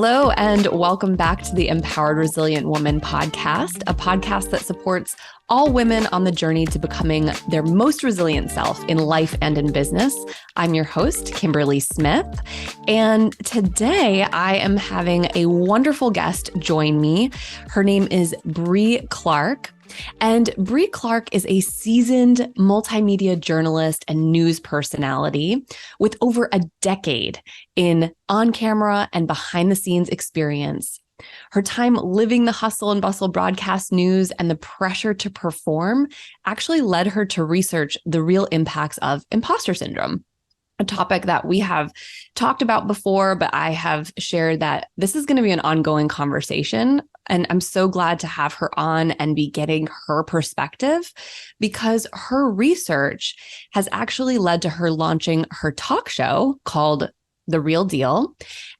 Hello, and welcome back to the Empowered Resilient Woman podcast, a podcast that supports all women on the journey to becoming their most resilient self in life and in business. I'm your host, Kimberly Smith, and today I am having a wonderful guest join me. Her name is Bre Clark. And Bre Clark is a seasoned multimedia journalist and news personality with over a decade in on-camera and behind-the-scenes experience. Her time living the hustle and bustle broadcast news and the pressure to perform actually led her to research the real impacts of imposter syndrome, a topic that we have talked about before, but I have shared that this is going to be an ongoing conversation. And I'm so glad to have her on and be getting her perspective, because her research has actually led to her launching her talk show called The Real Deal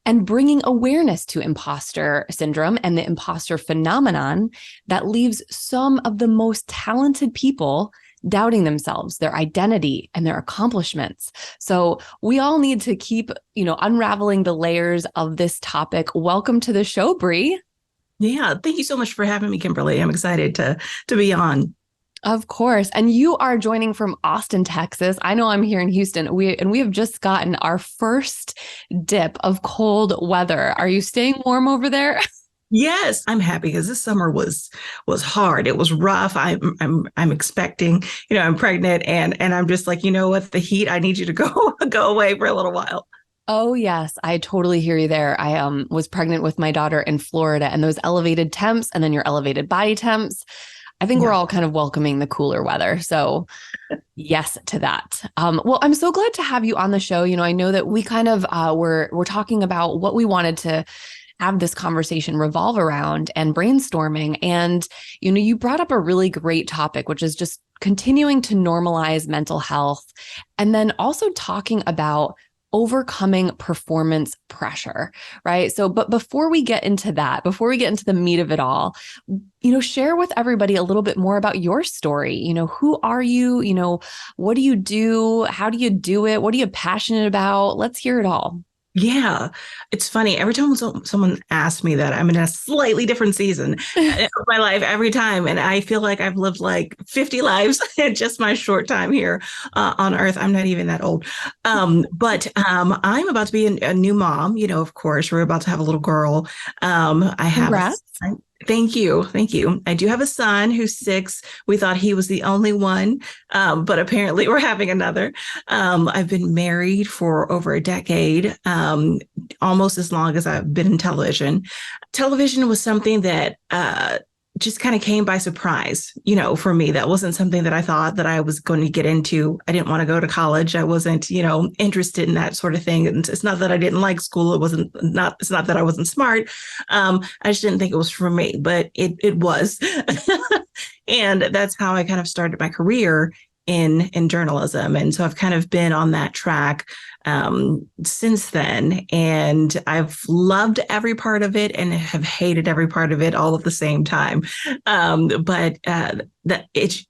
and bringing awareness to imposter syndrome and the imposter phenomenon that leaves some of the most talented people doubting themselves, their identity, and their accomplishments. So we all need to keep, unraveling the layers of this topic. Welcome to the show, Bre. Yeah, thank you so much for having me, Kimberly. I'm excited to be on. Of course. And you are joining from Austin, Texas. I know I'm here in Houston. We have just gotten our first dip of cold weather. Are you staying warm over there? Yes, I'm happy because this summer was hard. It was rough. I'm expecting, I'm pregnant and I'm just like, you know what, the heat, I need you to go away for a little while. Oh, yes. I totally hear you there. I was pregnant with my daughter in Florida, and those elevated temps and then your elevated body temps, I think we're all kind of welcoming the cooler weather. So yes to that. Well, I'm so glad to have you on the show. I know that we kind of we're talking about what we wanted to have this conversation revolve around and brainstorming. And, you brought up a really great topic, which is just continuing to normalize mental health, and then also talking about overcoming performance pressure, right? So, but before we get into that, before we get into the meat of it all, share with everybody a little bit more about your story. Who are you? What do you do? How do you do it? What are you passionate about? Let's hear it all. Yeah, it's funny. Every time someone asks me that, I'm in a slightly different season of my life every time. And I feel like I've lived like 50 lives in just my short time here on Earth. I'm not even that old. But I'm about to be a new mom. Of course, we're about to have a little girl. I have Congrats. Thank you. Thank you. I do have a son who's 6. We thought he was the only one, but apparently we're having another. I've been married for over a decade, almost as long as I've been in television. Television was something that just kind of came by surprise, for me. That wasn't something that I thought that I was going to get into. I didn't want to go to college. I wasn't, interested in that sort of thing. And it's not that I didn't like school. It's not that I wasn't smart. I just didn't think it was for me, but it was. And that's how I kind of started my career in journalism. And so I've kind of been on that track since then. And I've loved every part of it and have hated every part of it all at the same time. But that it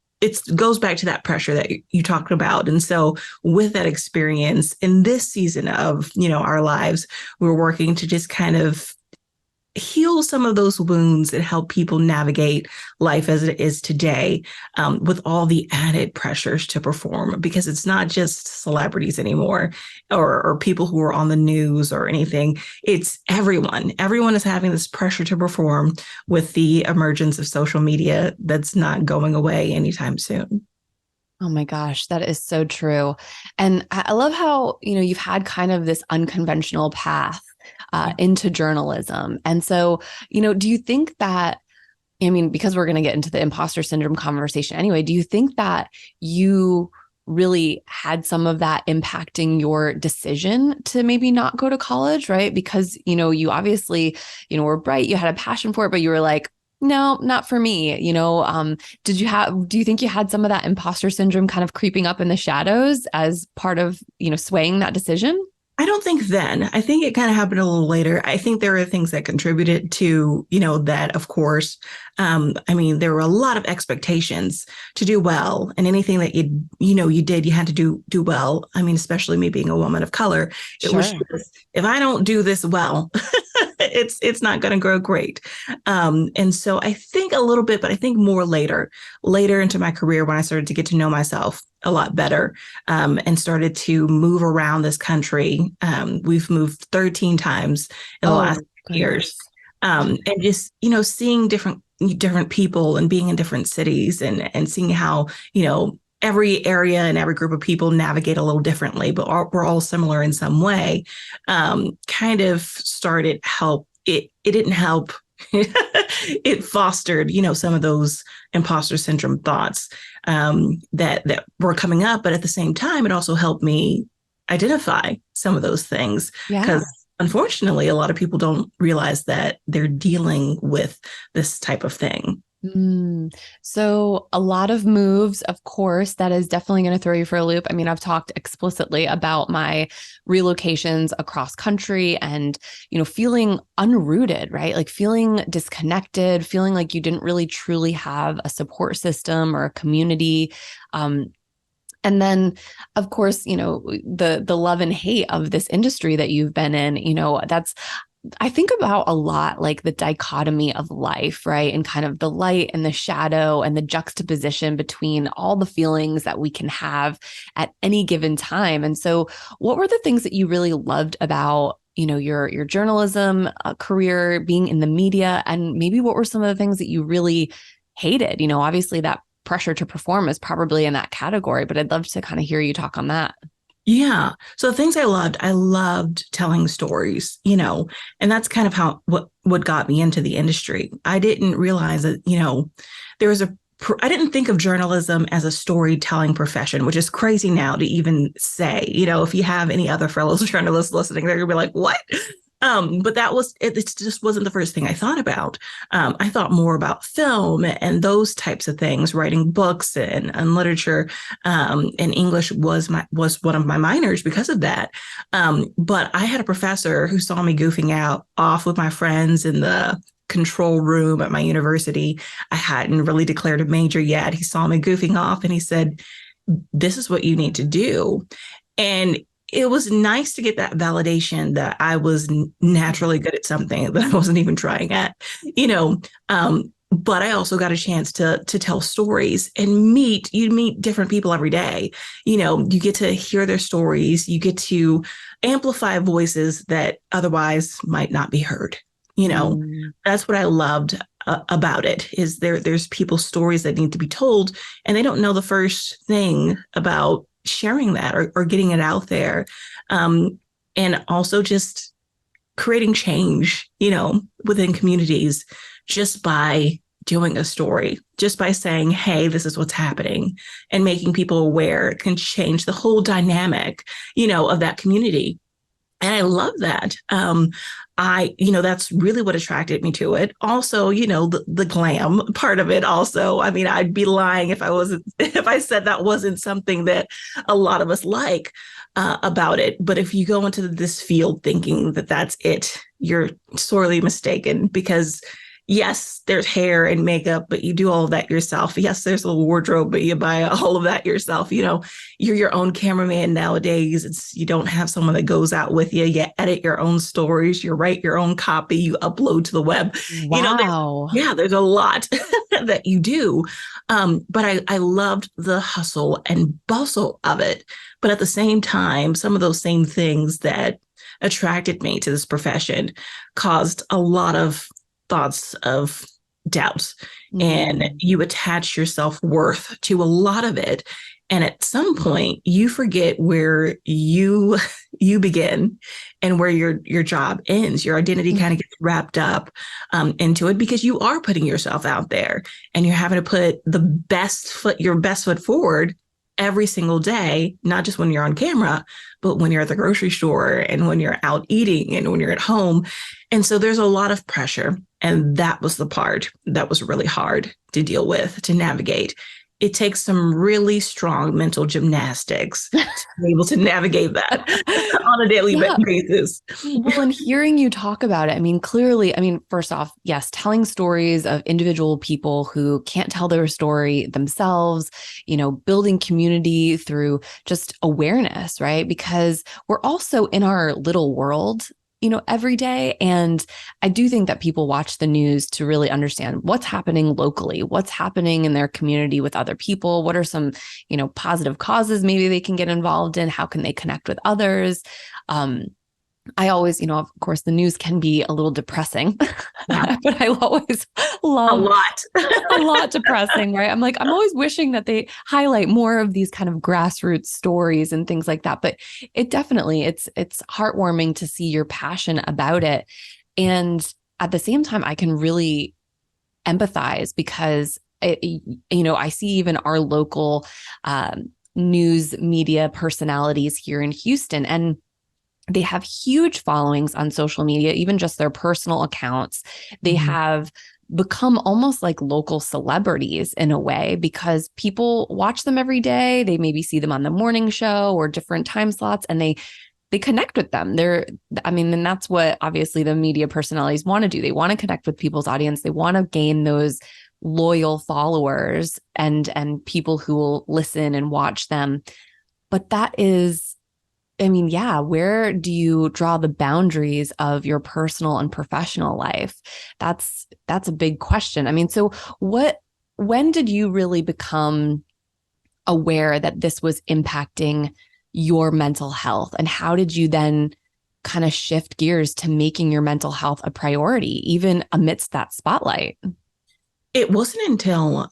goes back to that pressure that you talked about. And so with that experience in this season of, our lives, we're working to just kind of heal some of those wounds and help people navigate life as it is today, with all the added pressures to perform, because it's not just celebrities anymore or people who are on the news or anything. It's everyone. Everyone is having this pressure to perform with the emergence of social media that's not going away anytime soon. Oh my gosh, that is so true. And I love how, you've had kind of this unconventional path into journalism. And so, do you think that, because we're going to get into the imposter syndrome conversation anyway, do you think that you really had some of that impacting your decision to maybe not go to college, right? Because, you obviously, were bright, you had a passion for it, but you were like, no, not for me. Do you think you had some of that imposter syndrome kind of creeping up in the shadows as part of, swaying that decision? I don't think then. I think it kind of happened a little later. I think there are things that contributed to, that, of course. I mean, there were a lot of expectations to do well, and anything that you did, you had to do well. I mean, especially me being a woman of color, it was Sure. just, if I don't do this well, it's not going to grow great. And so I think a little bit, but I think more later into my career when I started to get to know myself a lot better, and started to move around this country. We've moved 13 times in the last Oh, years. goodness. And just, seeing different people and being in different cities, and seeing how, every area and every group of people navigate a little differently, but we're all similar in some way. Kind of started help. It didn't help. It fostered, some of those imposter syndrome thoughts, that were coming up. But at the same time, it also helped me identify some of those things, Yeah. because unfortunately, a lot of people don't realize that they're dealing with this type of thing. So a lot of moves, of course, that is definitely going to throw you for a loop. I mean, I've talked explicitly about my relocations across country and, feeling unrooted, right? Like feeling disconnected, feeling like you didn't really truly have a support system or a community. Um, and then, of course, the love and hate of this industry that you've been in, that's I think about a lot like the dichotomy of life, right? And kind of the light and the shadow and the juxtaposition between all the feelings that we can have at any given time. And so, what were the things that you really loved about, your journalism career, being in the media, and maybe what were some of the things that you really hated? Obviously that pressure to perform is probably in that category, but I'd love to kind of hear you talk on that. Yeah. So the things I loved telling stories, and that's kind of what got me into the industry. I didn't realize that, there was I didn't think of journalism as a storytelling profession, which is crazy now to even say. If you have any other fellow journalists listening, they're gonna be like, what? But it just wasn't the first thing I thought about. I thought more about film and those types of things, writing books and literature. And English was one of my minors because of that. But I had a professor who saw me goofing out off with my friends in the control room at my university. I hadn't really declared a major yet. He saw me goofing off and he said, "This is what you need to do." And it was nice to get that validation that I was naturally good at something that I wasn't even trying at, you know. But I also got a chance to tell stories and you meet different people every day. You get to hear their stories. You get to amplify voices that otherwise might not be heard. Mm. That's what I loved about it. Is there's people's stories that need to be told, and they don't know the first thing about sharing that or getting it out there. And also just creating change, within communities, just by doing a story, just by saying, hey, this is what's happening, and making people aware. It can change the whole dynamic, of that community. And I love that. That's really what attracted me to it. Also, the glam part of it also. I mean, I'd be lying if I said that wasn't something that a lot of us like about it. But if you go into this field thinking that that's it, you're sorely mistaken, because yes, there's hair and makeup, but you do all of that yourself. Yes, there's a wardrobe, but you buy all of that yourself. You're your own cameraman nowadays. You don't have someone that goes out with you. You edit your own stories. You write your own copy. You upload to the web. Wow. There's a lot that you do. But I loved the hustle and bustle of it. But at the same time, some of those same things that attracted me to this profession caused a lot of thoughts of doubt, and you attach your self-worth to a lot of it. And at some point you forget where you begin and where your job ends. Your identity kind of gets wrapped up into it, because you are putting yourself out there and you're having to put your best foot forward every single day, not just when you're on camera, but when you're at the grocery store and when you're out eating and when you're at home. And so there's a lot of pressure. And that was the part that was really hard to deal with, to navigate, it takes some really strong mental gymnastics to be able to navigate that on a daily basis. Well, and hearing you talk about it, I mean, clearly, I mean, first off, yes, telling stories of individual people who can't tell their story themselves, building community through just awareness, right? Because we're also in our little world, every day. And I do think that people watch the news to really understand what's happening locally, what's happening in their community with other people. What are some, positive causes maybe they can get involved in? How can they connect with others? I always, of course, the news can be a little depressing, Yeah. but I always love a lot depressing, right? I'm always wishing that they highlight more of these kind of grassroots stories and things like that. But it definitely, it's heartwarming to see your passion about it. And at the same time, I can really empathize because, I see even our local news media personalities here in Houston, and they have huge followings on social media, even just their personal accounts. They have become almost like local celebrities in a way because people watch them every day. They maybe see them on the morning show or different time slots, and they connect with them. And that's what obviously the media personalities want to do. They want to connect with people's audience. They want to gain those loyal followers and people who will listen and watch them. But that is, where do you draw the boundaries of your personal and professional life? That's a big question. So when did you really become aware that this was impacting your mental health? And how did you then kind of shift gears to making your mental health a priority, even amidst that spotlight? It wasn't until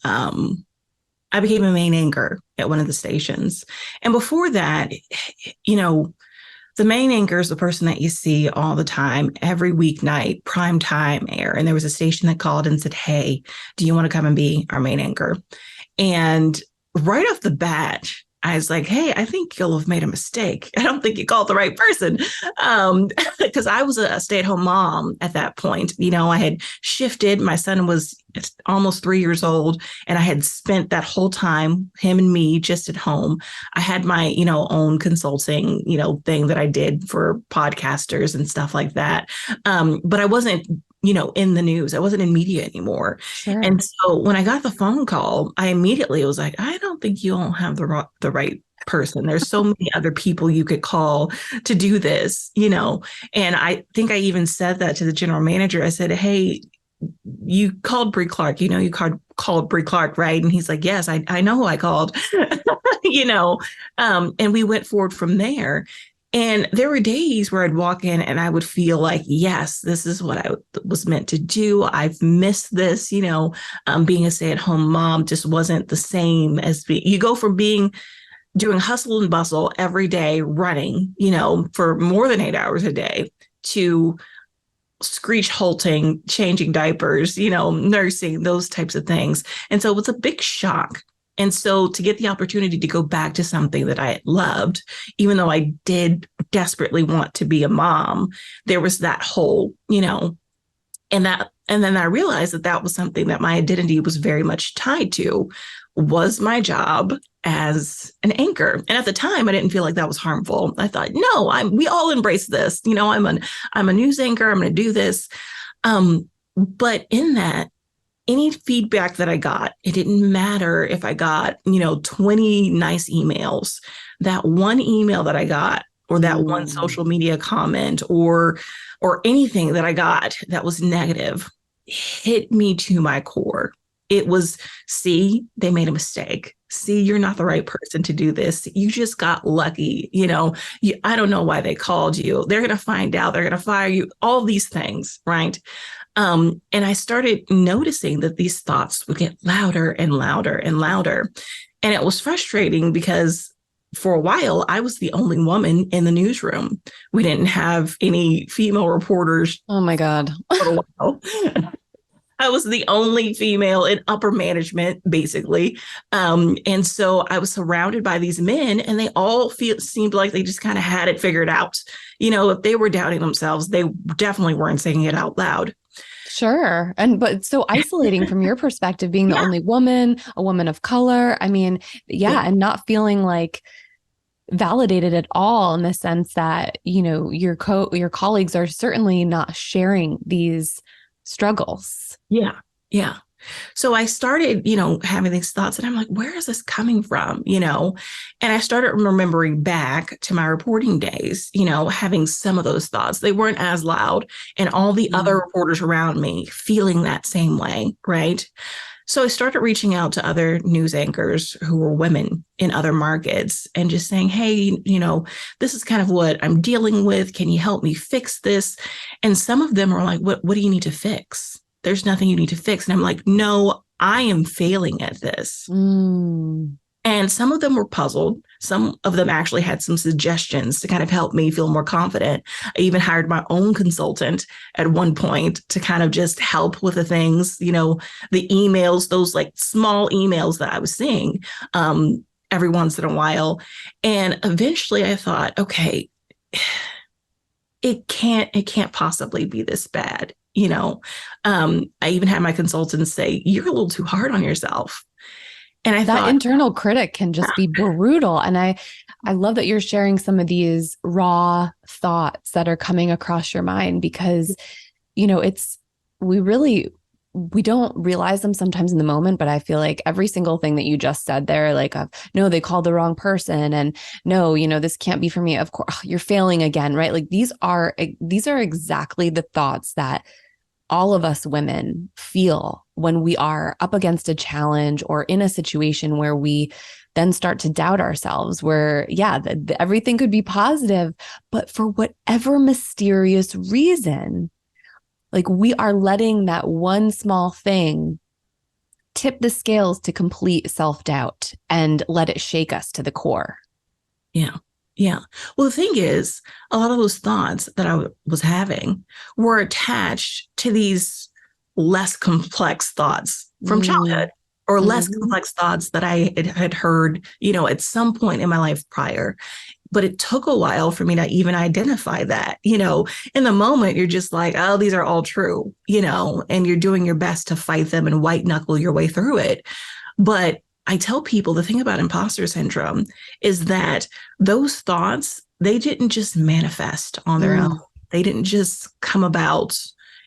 I became a main anchor at one of the stations. And before that, the main anchor is the person that you see all the time, every weeknight, prime time air. And there was a station that called and said, "Hey, do you want to come and be our main anchor?" And right off the bat, I was like, "Hey, I think you'll have made a mistake. I don't think you called the right person." Because I was a stay-at-home mom at that point. I had shifted. My son was almost 3 years old, and I had spent that whole time, him and me, just at home. I had my, own consulting, thing that I did for podcasters and stuff like that. But I wasn't in the news. I wasn't in media anymore. Sure. And so when I got the phone call, I immediately was like, I don't think you don't have the right person. There's so many other people you could call to do this, and I think I even said that to the general manager. I said, "Hey, you called Bre Clark, you called Bre Clark, right?" And he's like, "Yes, I know who I called," and we went forward from there. And there were days where I'd walk in and I would feel like, yes, this is what I was meant to do. I've missed this, being a stay-at-home mom just wasn't the same as you go from doing hustle and bustle every day, running, for more than 8 hours a day, to screech halting, changing diapers, nursing, those types of things. And so it was a big shock. And so to get the opportunity to go back to something that I loved, even though I did desperately want to be a mom, there was that whole, and then I realized that was something that my identity was very much tied to, was my job as an anchor. And at the time, I didn't feel like that was harmful. I thought, no, we all embrace this. I'm a news anchor. I'm going to do this. But in that, any feedback that I got, it didn't matter if I got, 20 nice emails. That one email that I got, or that one social media comment, or anything that I got that was negative, hit me to my core. It was, see, they made a mistake. See, you're not the right person to do this. You just got lucky. I don't know why they called you. They're going to find out. They're going to fire you. All these things, right? And I started noticing that these thoughts would get louder and louder and louder. And it was frustrating because for a while, I was the only woman in the newsroom. We didn't have any female reporters. Oh my God. For a while. I was the only female in upper management, basically. And so I was surrounded by these men, and they all seemed like they just kind of had it figured out. If they were doubting themselves, they definitely weren't saying it out loud. Sure. But it's so isolating from your perspective, being the Yeah. only woman, a woman of color. I mean, Yeah. yeah, and not feeling like validated at all in the sense that, your colleagues are certainly not sharing these struggles. Yeah. Yeah. So I started, having these thoughts and I'm like, where is this coming from? And I started remembering back to my reporting days, having some of those thoughts. They weren't as loud and all the other reporters around me feeling that same way. Right. So I started reaching out to other news anchors who were women in other markets and just saying, hey, this is kind of what I'm dealing with. Can you help me fix this? And some of them are like, what do you need to fix? There's nothing you need to fix. And I'm like, no, I am failing at this. Mm. And some of them were puzzled. Some of them actually had some suggestions to kind of help me feel more confident. I even hired my own consultant at one point to kind of just help with the things, the emails, those like small emails that I was seeing every once in a while. And eventually I thought, okay, it can't possibly be this bad. I even had my consultant say, you're a little too hard on yourself. And I That thought, internal critic can just be brutal. And I love that you're sharing some of these raw thoughts that are coming across your mind because, we don't realize them sometimes in the moment, but I feel like every single thing that you just said there, like, no, they called the wrong person. And no, this can't be for me. Of course, you're failing again, right? Like these are exactly the thoughts that all of us women feel when we are up against a challenge or in a situation where we then start to doubt ourselves, where, everything could be positive, but for whatever mysterious reason, like we are letting that one small thing tip the scales to complete self-doubt and let it shake us to the core. yeah. Yeah. Well, the thing is, a lot of those thoughts that I was having were attached to these less complex thoughts from childhood or less complex thoughts that I had heard, at some point in my life prior. But it took a while for me to even identify that, in the moment, you're just like, oh, these are all true, and you're doing your best to fight them and white knuckle your way through it. But I tell people the thing about imposter syndrome is that those thoughts, they didn't just manifest on their own. They didn't just come about,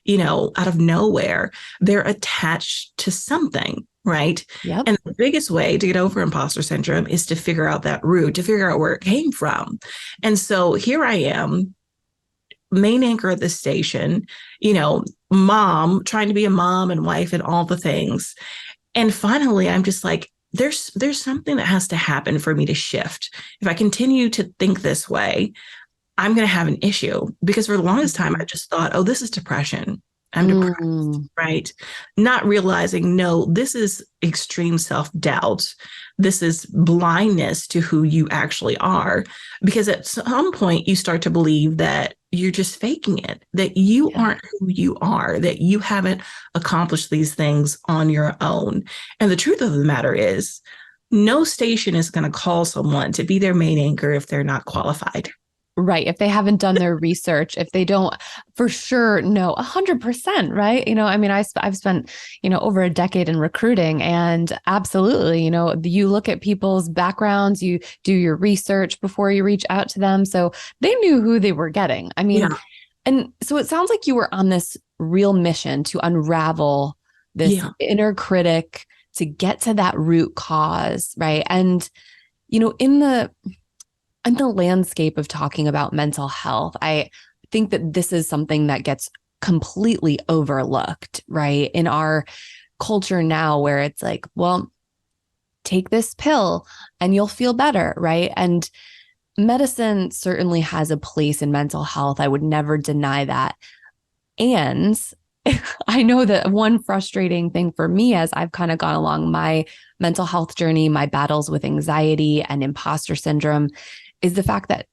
out of nowhere. They're attached to something, right? Yep. And the biggest way to get over imposter syndrome is to figure out that root, to figure out where it came from. And so here I am, main anchor at the station, mom, trying to be a mom and wife and all the things. And finally, I'm just like, there's something that has to happen for me to shift. If I continue to think this way, I'm going to have an issue because for the longest time, I just thought, oh, this is depression. I'm depressed, right? Not realizing, no, this is extreme self-doubt. This is blindness to who you actually are. Because at some point you start to believe that you're just faking it, that you aren't who you are, that you haven't accomplished these things on your own. And the truth of the matter is, no station is going to call someone to be their main anchor if they're not qualified. Right. If they haven't done their research, if they don't for sure know 100%, right? I mean, I've spent, over a decade in recruiting and absolutely, you look at people's backgrounds, you do your research before you reach out to them. So they knew who they were getting. I mean, and so it sounds like you were on this real mission to unravel this inner critic, to get to that root cause, right? And, in the landscape of talking about mental health, I think that this is something that gets completely overlooked, right? In our culture now, where it's like, well, take this pill and you'll feel better, right? And medicine certainly has a place in mental health. I would never deny that. And I know that one frustrating thing for me as I've kind of gone along my mental health journey, my battles with anxiety and imposter syndrome, is the fact that,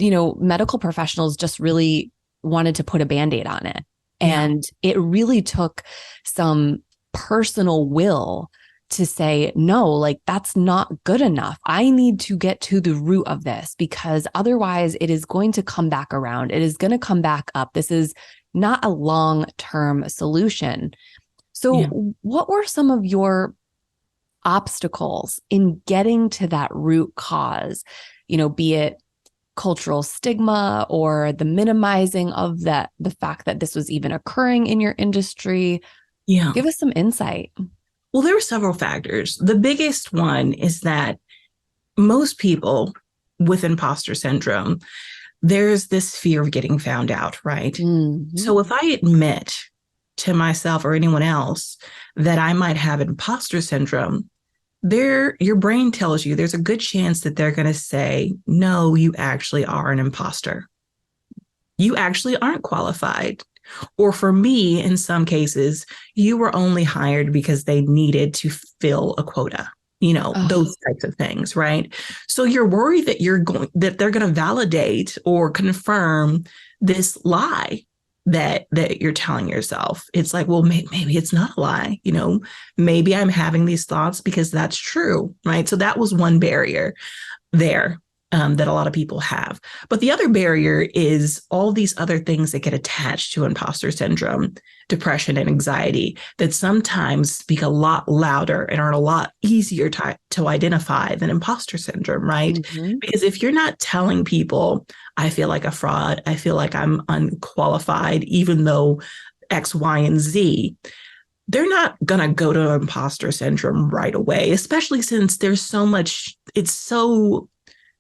medical professionals just really wanted to put a Band-Aid on it. And it really took some personal will to say, no, like that's not good enough. I need to get to the root of this because otherwise it is going to come back around. It is going to come back up. This is not a long-term solution. Yeah. So what were some of your obstacles in getting to that root cause, be it cultural stigma or the minimizing of the fact that this was even occurring in your industry? Yeah. Give us some insight. Well, there were several factors. The biggest one is that most people with imposter syndrome, there's this fear of getting found out, right? Mm-hmm. So if I admit to myself or anyone else that I might have imposter syndrome, your brain tells you there's a good chance that they're going to say, no, you actually are an imposter. You actually aren't qualified. Or for me, in some cases, you were only hired because they needed to fill a quota, those types of things, right? So you're worried that they're going to validate or confirm this lie that you're telling yourself. It's like, well, maybe it's not a lie, maybe I'm having these thoughts because that's true, right? So that was one barrier there. That a lot of people have. But the other barrier is all these other things that get attached to imposter syndrome, depression and anxiety that sometimes speak a lot louder and are a lot easier to identify than imposter syndrome, right? Mm-hmm. Because if you're not telling people, I feel like a fraud, I feel like I'm unqualified, even though X, Y, and Z, they're not going to go to imposter syndrome right away, especially since there's so much, it's so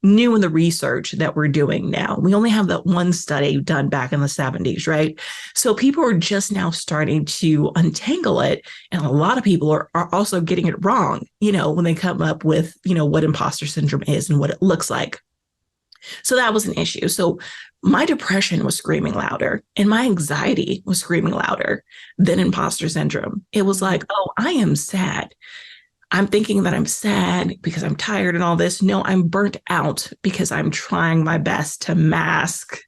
new in the research that we're doing now. We only have that one study done back in the 70s, right? So people are just now starting to untangle it. And a lot of people are also getting it wrong, when they come up with, what imposter syndrome is and what it looks like. So that was an issue. So my depression was screaming louder and my anxiety was screaming louder than imposter syndrome. It was like, oh, I am sad. I'm thinking that I'm sad because I'm tired and all this. No, I'm burnt out because I'm trying my best to mask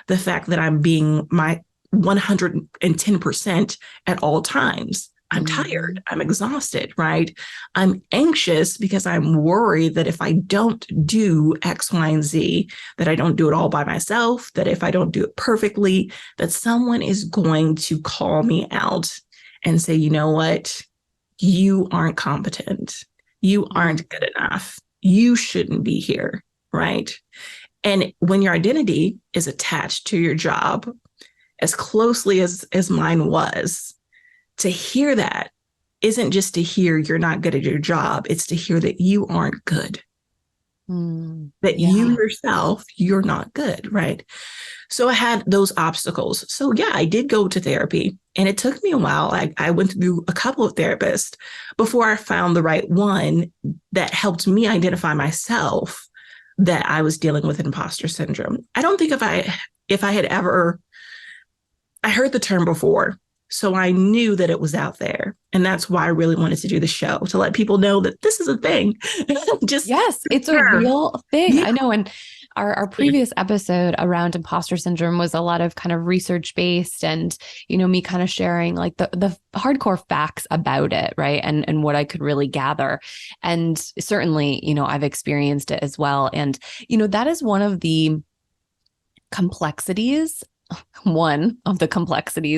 the fact that I'm being my 110% at all times. I'm tired. I'm exhausted, right? I'm anxious because I'm worried that if I don't do X, Y, and Z, that I don't do it all by myself, that if I don't do it perfectly, that someone is going to call me out and say, you know what? You aren't competent. You aren't good enough. You shouldn't be here, right? And when your identity is attached to your job as closely as mine was, to hear that isn't just to hear you're not good at your job. It's to hear that you aren't good. That you yourself, you're not good, right? So I had those obstacles. So yeah, I did go to therapy and it took me a while. I went through a couple of therapists before I found the right one that helped me identify myself that I was dealing with imposter syndrome. I don't think if I had ever, I heard the term before, so I knew that it was out there. And that's why I really wanted to do the show, to let people know that this is a thing. Yes, it's a real thing. Yeah. I know. And our previous episode around imposter syndrome was a lot of kind of research based and, me kind of sharing like the hardcore facts about it. Right. And what I could really gather. And certainly, I've experienced it as well. And, that is one of the complexities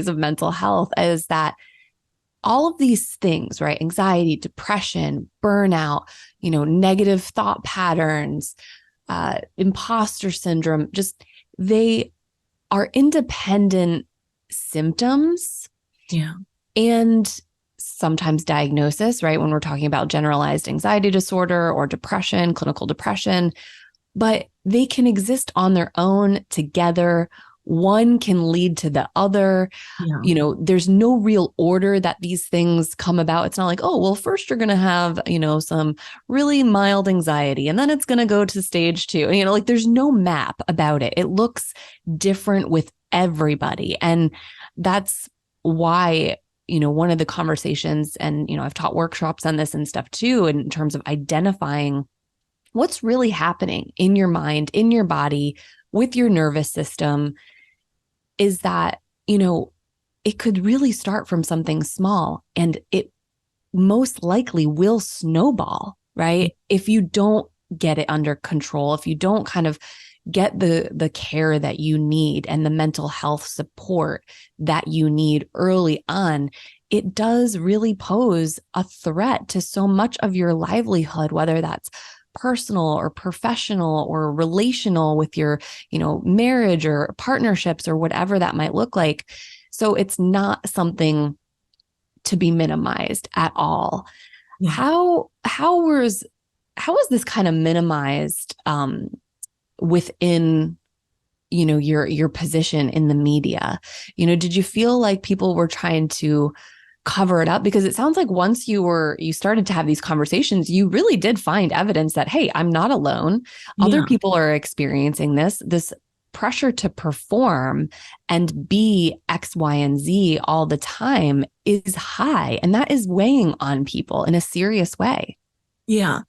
of mental health is that all of these things, right? Anxiety, depression, burnout, negative thought patterns, imposter syndrome, just they are independent symptoms. Yeah. And sometimes diagnosis, right? When we're talking about generalized anxiety disorder or depression, clinical depression, but they can exist on their own together. One can lead to the other. Yeah. There's no real order that these things come about. It's not like, oh, well, first you're going to have, some really mild anxiety and then it's going to go to stage 2. Like there's no map about it. It looks different with everybody. And that's why, one of the conversations, and, I've taught workshops on this and stuff too, in terms of identifying what's really happening in your mind, in your body, with your nervous system, is that, it could really start from something small and it most likely will snowball, right? If you don't get it under control, if you don't kind of, get the care that you need and the mental health support that you need early on, it does really pose a threat to so much of your livelihood, whether that's personal or professional or relational with your, marriage or partnerships or whatever that might look like. So it's not something to be minimized at all. Yeah. How was this kind of minimized within your position in the media? Did you feel like people were trying to cover it up? Because it sounds like once you started to have these conversations, you really did find evidence that, hey, I'm not alone. Other people are experiencing this pressure to perform and be X, Y, and Z all the time is high. And that is weighing on people in a serious way. Yeah.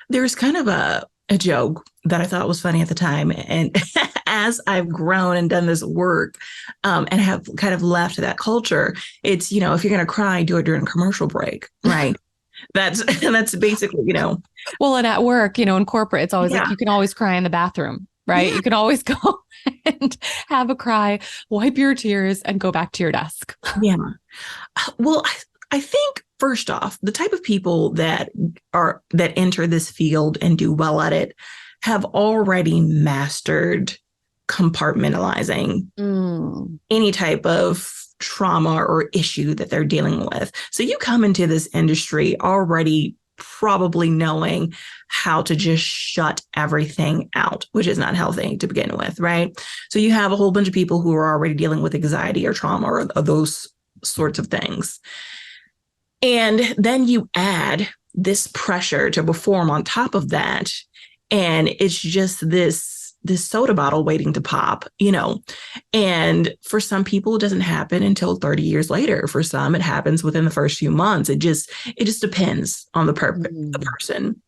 There's kind of a joke that I thought was funny at the time. And as I've grown and done this work and have kind of left that culture, it's, if you're going to cry, do it during a commercial break, right? That's basically, Well, and at work, in corporate, it's always like you can always cry in the bathroom, right? Yeah. You can always go and have a cry, wipe your tears, and go back to your desk. Yeah. Well, I think first off, the type of people that enter this field and do well at it have already mastered compartmentalizing any type of trauma or issue that they're dealing with. So you come into this industry already probably knowing how to just shut everything out, which is not healthy to begin with, right? So you have a whole bunch of people who are already dealing with anxiety or trauma or those sorts of things. And then you add this pressure to perform on top of that. And it's just this soda bottle waiting to pop, and for some people, it doesn't happen until 30 years later. For some, it happens within the first few months. It just depends on the person.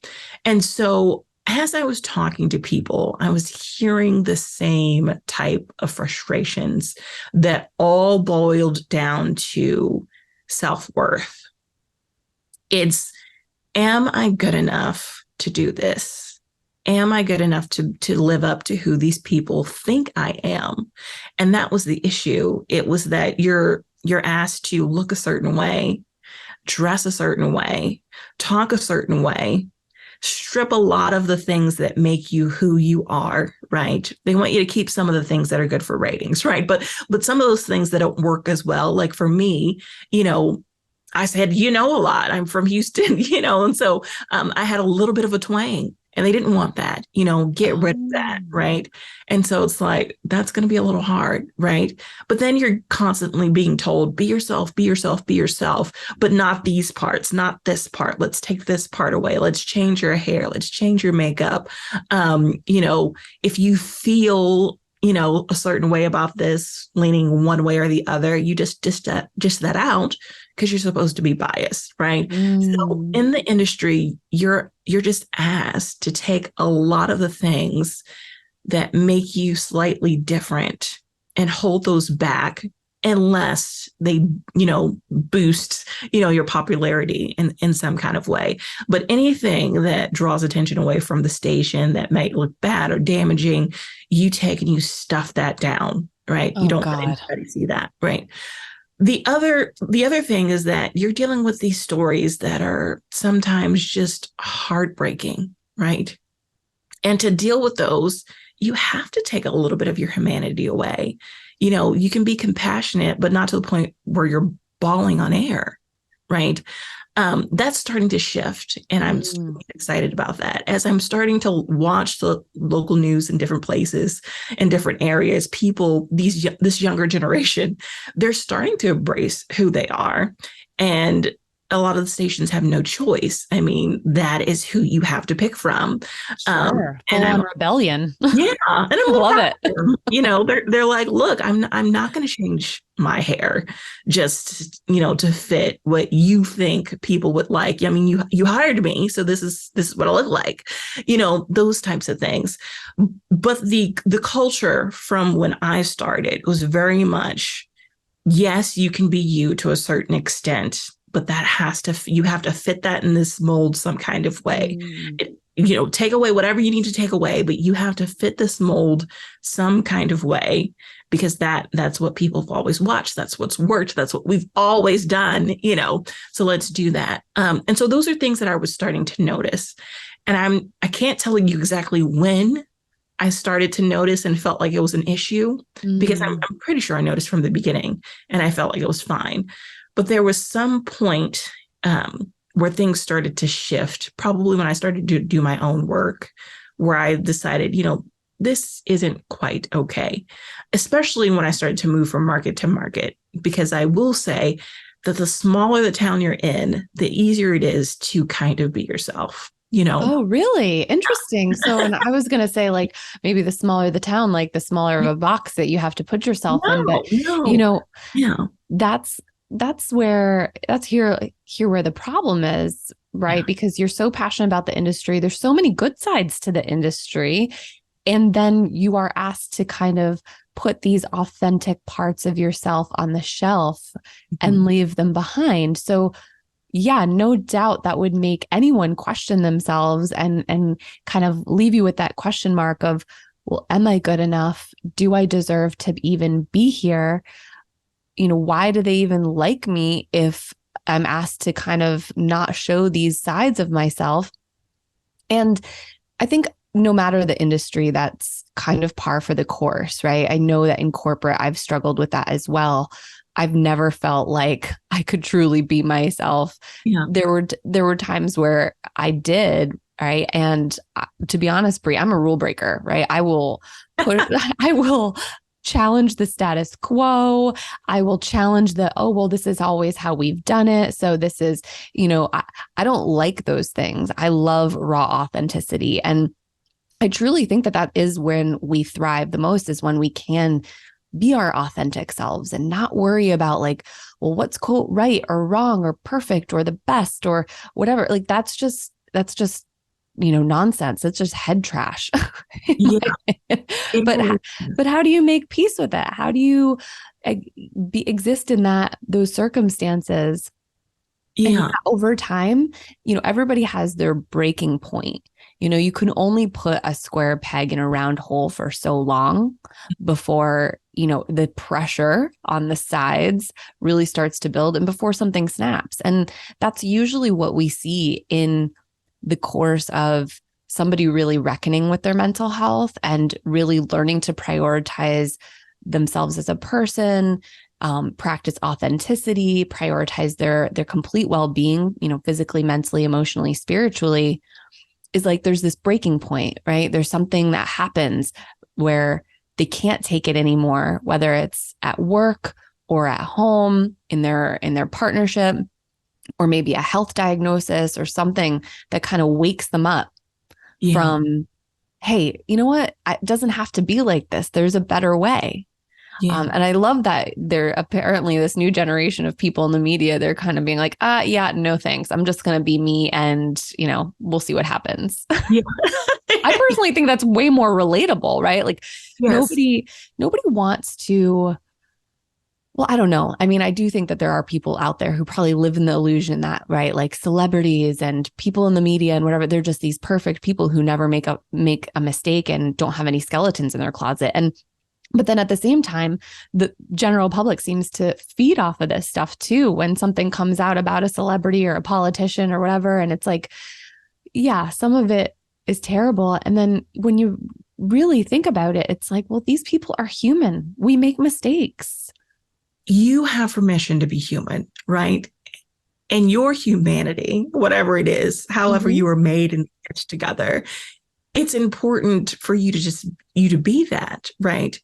And so as I was talking to people, I was hearing the same type of frustrations that all boiled down to self-worth. It's, am I good enough to do this? Am I good enough to live up to who these people think I am? And that was the issue. It was that you're asked to look a certain way, dress a certain way, talk a certain way, strip a lot of the things that make you who you are, right? They want you to keep some of the things that are good for ratings, right? But some of those things that don't work as well, like for me, I said, a lot. I'm from Houston, and so I had a little bit of a twang. And they didn't want that, get rid of that, right? And so it's like, that's going to be a little hard, right? But then you're constantly being told, be yourself, be yourself, be yourself, but not these parts, not this part. Let's take this part away. Let's change your hair. Let's change your makeup. If you feel, a certain way about this, leaning one way or the other, you just that out because you're supposed to be biased, right? So in the industry, you're just asked to take a lot of the things that make you slightly different and hold those back unless they, boost, your popularity in some kind of way. But anything that draws attention away from the station that might look bad or damaging, you take and you stuff that down, right? You don't let anybody see that, right? The other thing is that you're dealing with these stories that are sometimes just heartbreaking, right? And to deal with those, you have to take a little bit of your humanity away. You can be compassionate, but not to the point where you're bawling on air, right? That's starting to shift. And I'm excited about that. As I'm starting to watch the local news in different places, in different areas, people, this younger generation, they're starting to embrace who they are. And a lot of the stations have no choice. I mean, that is who you have to pick from. Sure. Full on rebellion. Yeah. And I love it. They're like, look, I'm not going to change my hair just, to fit what you think people would like. I mean, you hired me, so this is what I look like, those types of things. But the culture from when I started was very much, yes, you can be you to a certain extent, but that you have to fit that in this mold some kind of way. take away whatever you need to take away, but you have to fit this mold some kind of way, because that's what people have always watched. That's what's worked. That's what we've always done, so let's do that. And so those are things that I was starting to notice. And I can't tell you exactly when I started to notice and felt like it was an issue, because I'm pretty sure I noticed from the beginning and I felt like it was fine. But there was some point where things started to shift, probably when I started to do my own work, where I decided, this isn't quite okay, especially when I started to move from market to market, because I will say that the smaller the town you're in, the easier it is to kind of be yourself. Oh, really? Interesting. So, and I was going to say, like, maybe the smaller the town, like the smaller of a box that you have to put yourself in. But, Yeah. that's here where the problem is, right? Yeah. Because you're so passionate about the industry. There's so many good sides to the industry. And then you are asked to kind of put these authentic parts of yourself on the shelf and leave them behind. So yeah, no doubt that would make anyone question themselves and kind of leave you with that question mark of, well, am I good enough? Do I deserve to even be here? Why do they even like me if I'm asked to kind of not show these sides of myself? And I think no matter the industry, that's kind of par for the course, right? I know that in corporate, I've struggled with that as well. I've never felt like I could truly be myself. Yeah. There were times where I did, right? And to be honest, Bre, I'm a rule breaker, right? I will challenge the status quo. I will challenge this is always how we've done it. So this is, I don't like those things. I love raw authenticity. And I truly think that is when we thrive the most, is when we can be our authentic selves and not worry about like, well, what's cool, right or wrong or perfect or the best or whatever. Like that's just, nonsense. It's just head trash. Yeah. But how do you make peace with it? How do you exist in those circumstances? Yeah. And over time, everybody has their breaking point. You can only put a square peg in a round hole for so long before, the pressure on the sides really starts to build and before something snaps. And that's usually what we see in the course of somebody really reckoning with their mental health and really learning to prioritize themselves as a person, practice authenticity, prioritize their complete well-being, physically, mentally, emotionally, spiritually, is like there's this breaking point, right? There's something that happens where they can't take it anymore, whether it's at work or at home, in their partnership, or maybe a health diagnosis or something that kind of wakes them up from, hey, you know what? It doesn't have to be like this. There's a better way. Yeah. And I love that they're apparently this new generation of people in the media, they're kind of being like, yeah, no, thanks. I'm just going to be me and, we'll see what happens. Yeah. I personally think that's way more relatable, right? Like nobody wants to, well, I don't know. I mean, I do think that there are people out there who probably live in the illusion that, right, like celebrities and people in the media and whatever, they're just these perfect people who never make a mistake and don't have any skeletons in their closet. But then at the same time, the general public seems to feed off of this stuff too, when something comes out about a celebrity or a politician or whatever. And it's like, yeah, some of it is terrible. And then when you really think about it, it's like, well, these people are human. We make mistakes. You have permission to be human, right? And your humanity, whatever it is, however you were made and stitched together, it's important for you to be that, right?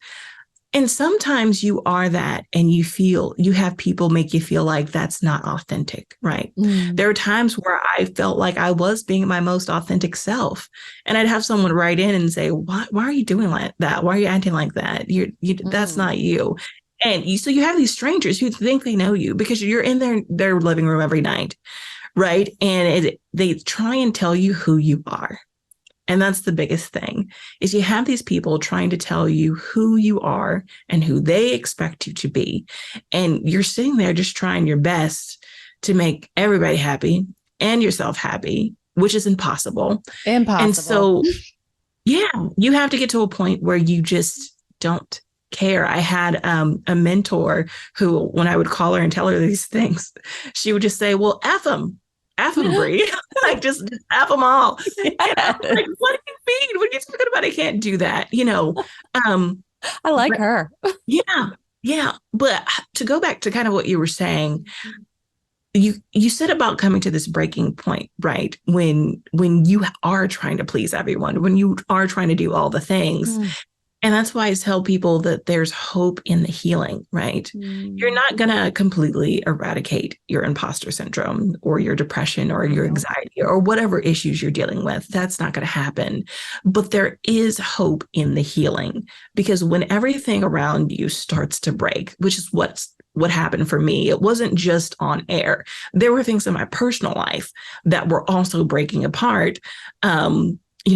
And sometimes you are that and you have people make you feel like that's not authentic, right? There are times where I felt like I was being my most authentic self. And I'd have someone write in and say, why are you doing like that? Why are you acting like that? That's not you. And so you have these strangers who think they know you because you're in their living room every night, right? And they try and tell you who you are. And that's the biggest thing, is you have these people trying to tell you who you are and who they expect you to be. And you're sitting there just trying your best to make everybody happy and yourself happy which is impossible. And Impossible. so, yeah, you have to get to a point where you just don't care. I had a mentor who, when I would call her and tell her these things, she would just say, well, F them, Bre. Like, just F them all. And I'm like, what do you mean? What are you talking about? I can't do that, I like but her. yeah, yeah. But to go back to kind of what you were saying, you said about coming to this breaking point, right? When you are trying to please everyone, when you are trying to do all the things. Mm. And that's why I tell people that there's hope in the healing, right? You're not going to completely eradicate your imposter syndrome or your depression or your anxiety or whatever issues you're dealing with. That's not going to happen. But there is hope in the healing, because when everything around you starts to break, which is what happened for me, it wasn't just on air. There were things in my personal life that were also breaking apart.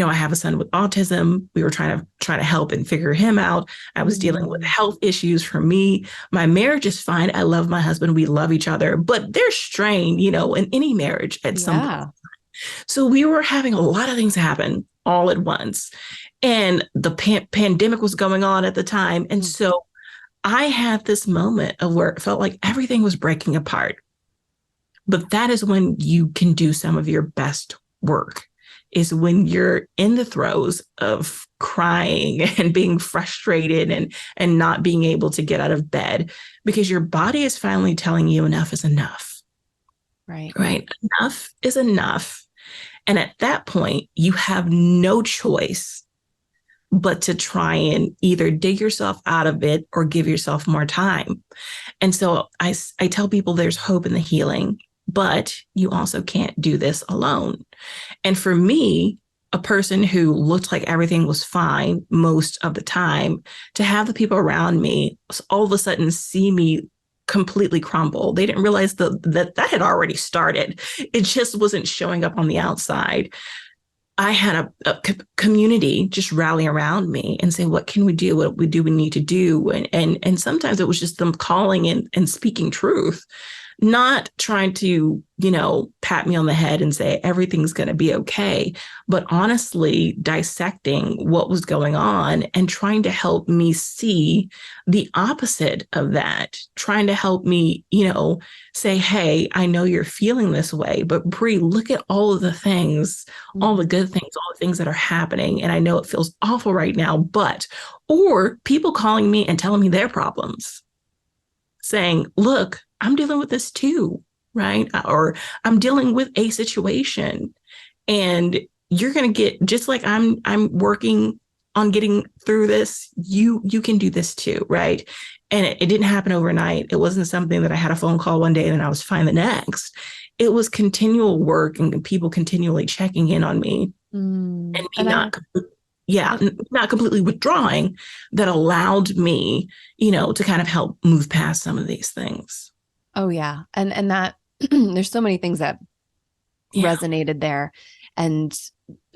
I have a son with autism. We were trying to help and figure him out. I was dealing with health issues for me. My marriage is fine. I love my husband. We love each other, but there's strain, in any marriage at some point. So we were having a lot of things happen all at once. And the pandemic was going on at the time. And so I had this moment of where it felt like everything was breaking apart. But that is when you can do some of your best work, is when you're in the throes of crying and being frustrated and not being able to get out of bed, because your body is finally telling you enough is enough. Right. Enough is enough. And at that point, you have no choice but to try and either dig yourself out of it or give yourself more time. And so I tell people there's hope in the healing, but you also can't do this alone. And for me, a person who looked like everything was fine most of the time, to have the people around me all of a sudden see me completely crumble. They didn't realize that had already started. It just wasn't showing up on the outside. I had a community just rally around me and say, what can we do? What we need to do? And sometimes it was just them calling and speaking truth, not trying to, pat me on the head and say everything's going to be okay, but honestly dissecting what was going on and trying to help me see the opposite of that, trying to help me, say, hey, I know you're feeling this way, but Bre, look at all of the things, all the good things, all the things that are happening. And I know it feels awful right now, or people calling me and telling me their problems, saying, look, I'm dealing with this too, right? Or I'm dealing with a situation, and you're going to get, just like I'm working on getting through this, you can do this too, right? And it didn't happen overnight. It wasn't something that I had a phone call one day and then I was fine the next. It was continual work and people continually checking in on me and me not completely withdrawing, that allowed me, to kind of help move past some of these things. Oh yeah. And that there's so many things that resonated there. And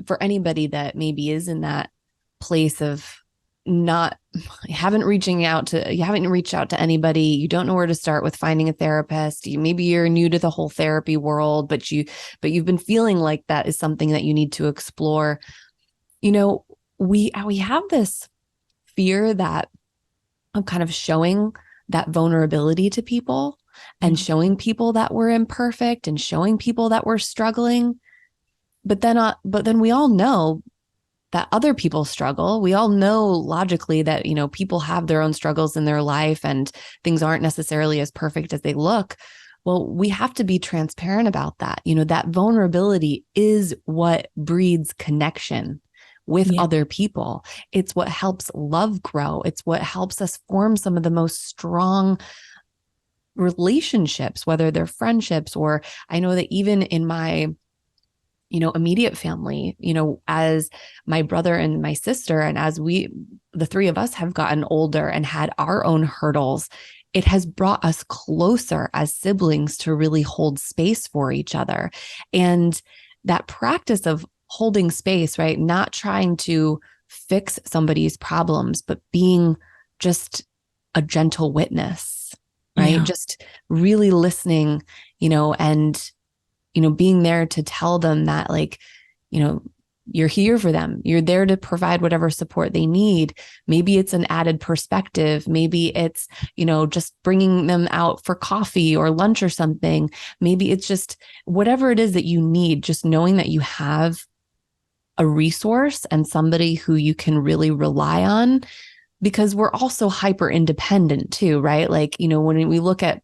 for anybody that maybe is in that place of you haven't reached out to anybody, you don't know where to start with finding a therapist, maybe you're new to the whole therapy world, but you've been feeling like that is something that you need to explore. We have this fear that of kind of showing that vulnerability to people and showing people that we're imperfect and showing people that we're struggling. But then we all know that other people struggle. We all know logically that, people have their own struggles in their life and things aren't necessarily as perfect as they look. Well, we have to be transparent about that. That vulnerability is what breeds connection with other people. It's what helps love grow. It's what helps us form some of the most strong relationships, whether they're friendships, or I know that even in my, immediate family, as my brother and my sister, and as the three of us have gotten older and had our own hurdles, it has brought us closer as siblings to really hold space for each other. And that practice of holding space, right? Not trying to fix somebody's problems, but being just a gentle witness, right? Just really listening, and, being there to tell them that, like, you're here for them. You're there to provide whatever support they need. Maybe it's an added perspective. Maybe it's, just bringing them out for coffee or lunch or something. Maybe it's just whatever it is that you need, just knowing that you have a resource and somebody who you can really rely on, because we're also hyper independent too, right? Like, when we look at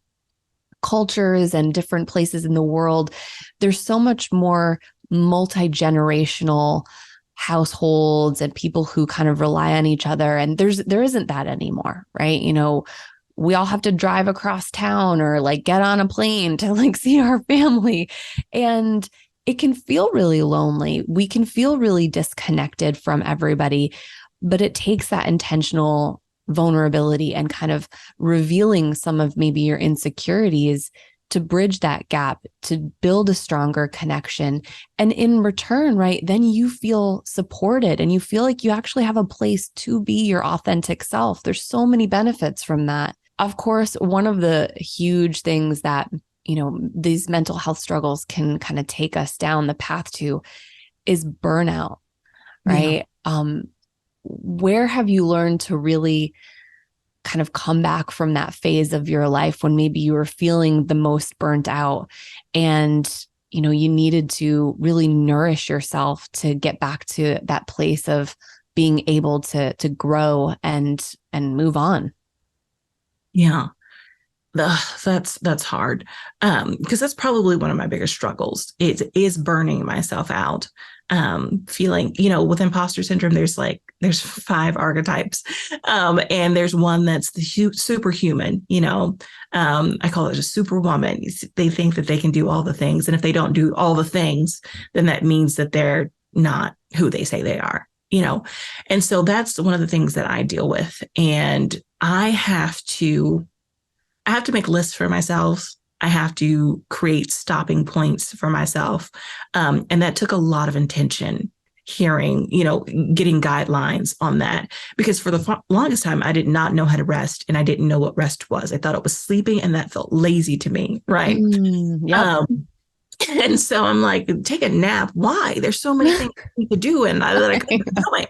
cultures and different places in the world, there's so much more multi-generational households and people who kind of rely on each other. And there isn't that anymore, right? We all have to drive across town or like get on a plane to like see our family. And it can feel really lonely. We can feel really disconnected from everybody, but it takes that intentional vulnerability and kind of revealing some of maybe your insecurities to bridge that gap, to build a stronger connection. And in return, right, then you feel supported and you feel like you actually have a place to be your authentic self. There's so many benefits from that. Of course, one of the huge things that, these mental health struggles can kind of take us down the path to is burnout, right? Yeah. Where have you learned to really kind of come back from that phase of your life when maybe you were feeling the most burnt out and, you needed to really nourish yourself to get back to that place of being able to grow and move on? Yeah. That's hard. Because that's probably one of my biggest struggles is burning myself out. Feeling, with imposter syndrome, there's 5 archetypes. And there's one that's the superhuman, I call it a superwoman. They think that they can do all the things. And if they don't do all the things, then that means that they're not who they say they are, And so that's one of the things that I deal with. And I have to make lists for myself. I have to create stopping points for myself. And that took a lot of intention, getting guidelines on that, because for the longest time, I did not know how to rest and I didn't know what rest was. I thought it was sleeping and that felt lazy to me. Right. Yep. And so I'm like, take a nap. Why? There's so many things you could do and that I could be doing.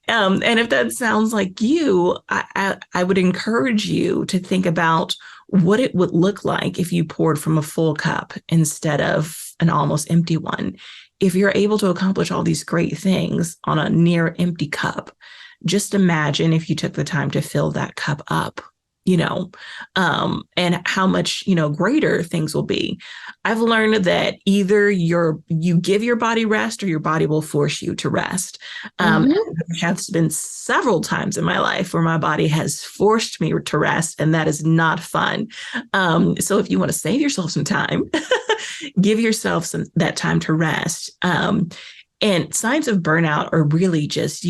And if that sounds like you, I would encourage you to think about what it would look like if you poured from a full cup instead of an almost empty one. If you're able to accomplish all these great things on a near empty cup, just imagine if you took the time to fill that cup up, and how much, greater things will be. I've learned that either you give your body rest or your body will force you to rest. There have been several times in my life where my body has forced me to rest, and that is not fun. So if you want to save yourself some time, give yourself that time to rest. And signs of burnout are really just,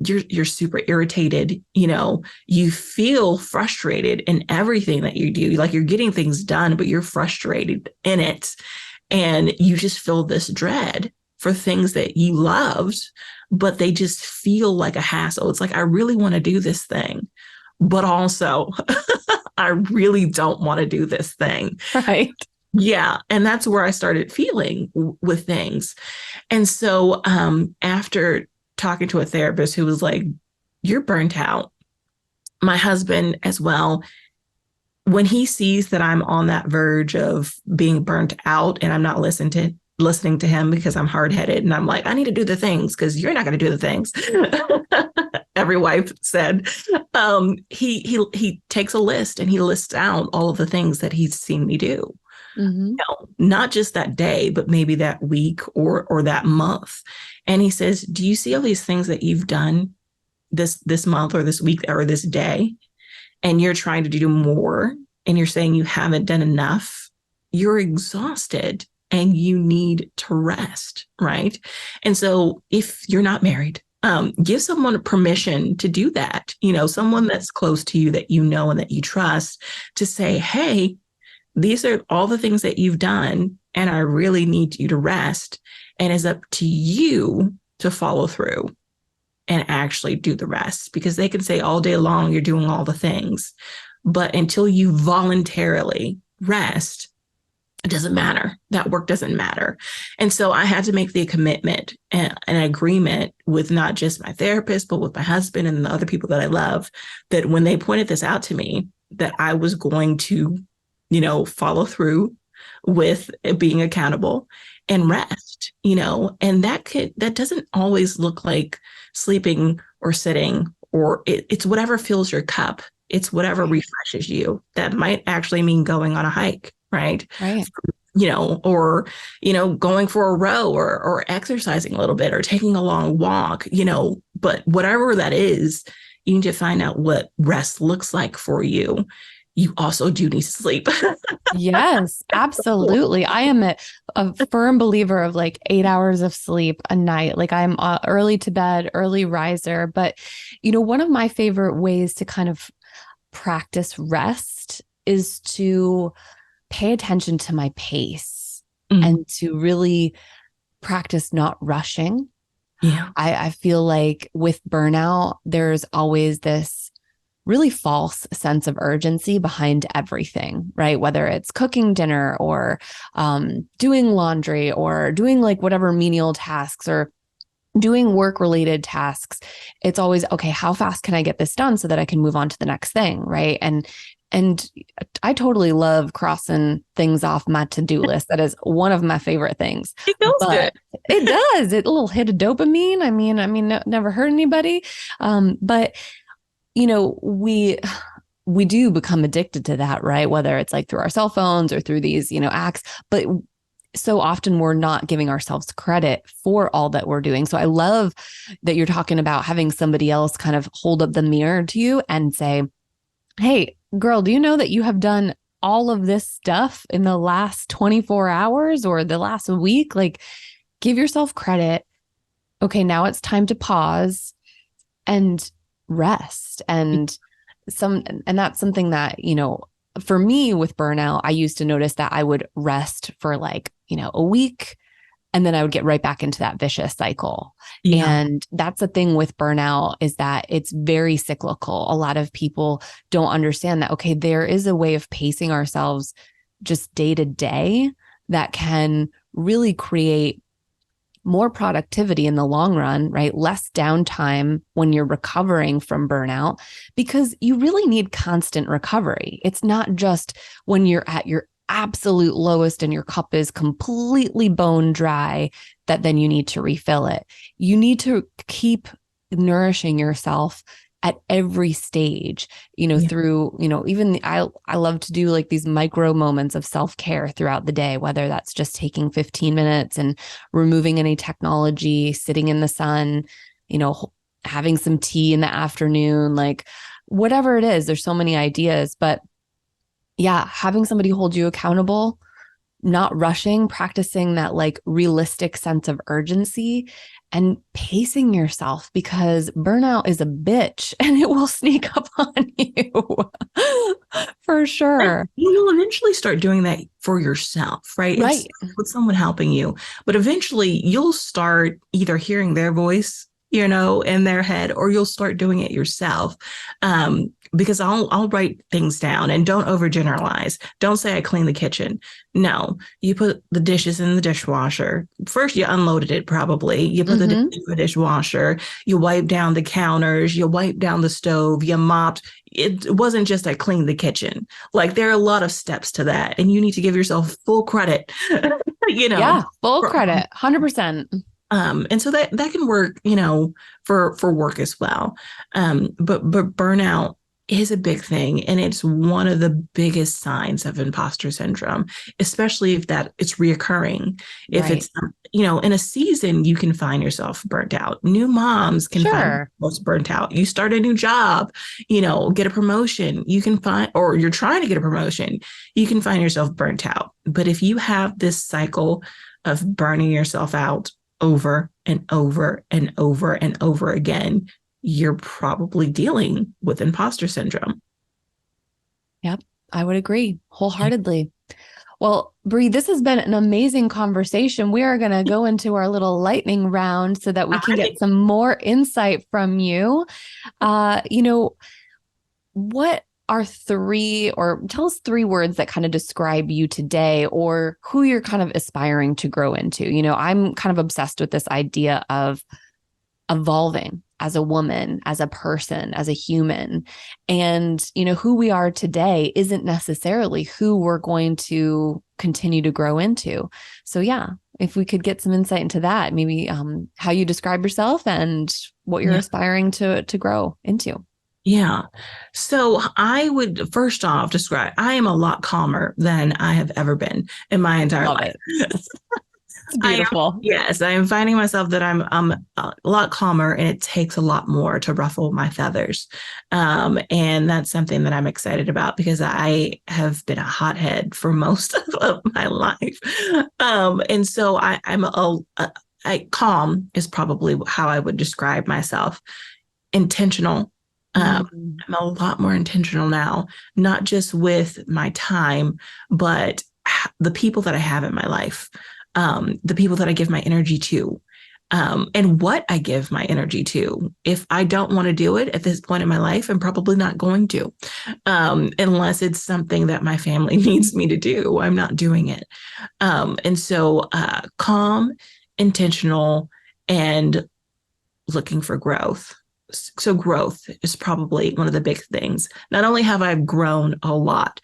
you're super irritated, you feel frustrated in everything that you do. Like you're getting things done, but you're frustrated in it. And you just feel this dread for things that you loved, but they just feel like a hassle. It's like, I really want to do this thing, but also I really don't want to do this thing. Right. Yeah. And that's where I started feeling with things. And so after talking to a therapist who was like, you're burnt out. My husband as well, when he sees that I'm on that verge of being burnt out and I'm not listening to him because I'm hard-headed and I'm like, I need to do the things because you're not going to do the things. Every wife said, he takes a list and he lists out all of the things that he's seen me do. Not just that day, but maybe that week or that month. And he says, do you see all these things that you've done this month or this week or this day? And you're trying to do more and you're saying you haven't done enough. You're exhausted and you need to rest, right? And so if you're not married, give someone permission to do that. Someone that's close to you that and that you trust, to say, hey, these are all the things that you've done, and I really need you to rest. And it's up to you to follow through and actually do the rest, because they can say all day long, you're doing all the things. But until you voluntarily rest, it doesn't matter. That work doesn't matter. And so I had to make the commitment and an agreement with not just my therapist, but with my husband and the other people that I love, that when they pointed this out to me, that I was going to, follow through with being accountable and rest, and that doesn't always look like sleeping or sitting, or it's whatever fills your cup. It's whatever refreshes you. That might actually mean going on a hike, right? Right. Or, going for a row or exercising a little bit or taking a long walk, but whatever that is, you need to find out what rest looks like for you. You also do need to sleep. Yes, absolutely. I am a firm believer of like 8 hours of sleep a night. Like I'm early to bed, early riser. But, one of my favorite ways to kind of practice rest is to pay attention to my pace and to really practice not rushing. Yeah. I feel like with burnout, there's always this really false sense of urgency behind everything, right? Whether it's cooking dinner or doing laundry or doing like whatever menial tasks or doing work-related tasks. It's always, okay, how fast can I get this done so that I can move on to the next thing, right? And I totally love crossing things off my to-do list. That is one of my favorite things. It feels good. It does. It a little hit of dopamine. I mean, never hurt anybody. But we do become addicted to that, right? Whether it's like through our cell phones or through these, acts, but so often we're not giving ourselves credit for all that we're doing. So I love that you're talking about having somebody else kind of hold up the mirror to you and say, hey, girl, do you know that you have done all of this stuff in the last 24 hours or the last week? Like, give yourself credit. Okay, now it's time to pause and rest. And that's something that, for me with burnout, I used to notice that I would rest for like, a week, and then I would get right back into that vicious cycle. Yeah. And that's the thing with burnout, is that it's very cyclical. A lot of people don't understand that, okay, there is a way of pacing ourselves just day to day that can really create more productivity in the long run, right? Less downtime when you're recovering from burnout, because you really need constant recovery. It's not just when you're at your absolute lowest and your cup is completely bone dry that then you need to refill it. You need to keep nourishing yourself at every stage, through, even I love to do like these micro moments of self-care throughout the day, whether that's just taking 15 minutes and removing any technology, sitting in the sun, having some tea in the afternoon, like whatever it is. There's so many ideas, but yeah, having somebody hold you accountable, not rushing, practicing that like realistic sense of urgency and pacing yourself, because burnout is a bitch and it will sneak up on you for sure. And you'll eventually start doing that for yourself, right? Right. It's with someone helping you, but eventually you'll start either hearing their voice, in their head, or you'll start doing it yourself. Because I'll write things down, and don't overgeneralize. Don't say I clean the kitchen. No, you put the dishes in the dishwasher. First, you unloaded it probably. You put the dishes in the dishwasher. You wipe down the counters. You wipe down the stove. You mopped. It wasn't just I cleaned the kitchen. Like, there are a lot of steps to that, and you need to give yourself full credit. Yeah, full credit, 100%. And so that can work, for work as well. But burnout is a big thing, and it's one of the biggest signs of imposter syndrome, especially if that it's reoccurring. If it's, in a season, you can find yourself burnt out. New moms can find themselves burnt out. You start a new job, get a promotion, you can find, or you're trying to get a promotion, you can find yourself burnt out. But if you have this cycle of burning yourself out over and over and over and over again, you're probably dealing with imposter syndrome. Yep, I would agree wholeheartedly. Well, Bre, this has been an amazing conversation. We are going to go into our little lightning round so that we can get some more insight from you. What are three, or tell us three words that kind of describe you today or who you're kind of aspiring to grow into? I'm kind of obsessed with this idea of evolving as a woman, as a person, as a human. And, who we are today isn't necessarily who we're going to continue to grow into. So yeah, if we could get some insight into that, maybe how you describe yourself and what you're aspiring to grow into. Yeah. So I would first off describe, I am a lot calmer than I have ever been in my entire Love life. it. It's beautiful. Yes, I am finding myself that I'm a lot calmer, and it takes a lot more to ruffle my feathers. And that's something that I'm excited about because I have been a hothead for most of my life. And so calm is probably how I would describe myself. Intentional. I'm a lot more intentional now, not just with my time, but the people that I have in my life, the people that I give my energy to, and what I give my energy to. If I don't want to do it at this point in my life, I'm probably not going to, unless it's something that my family needs me to do. I'm not doing it. And so calm, intentional, and looking for growth. So growth is probably one of the big things. Not only have I grown a lot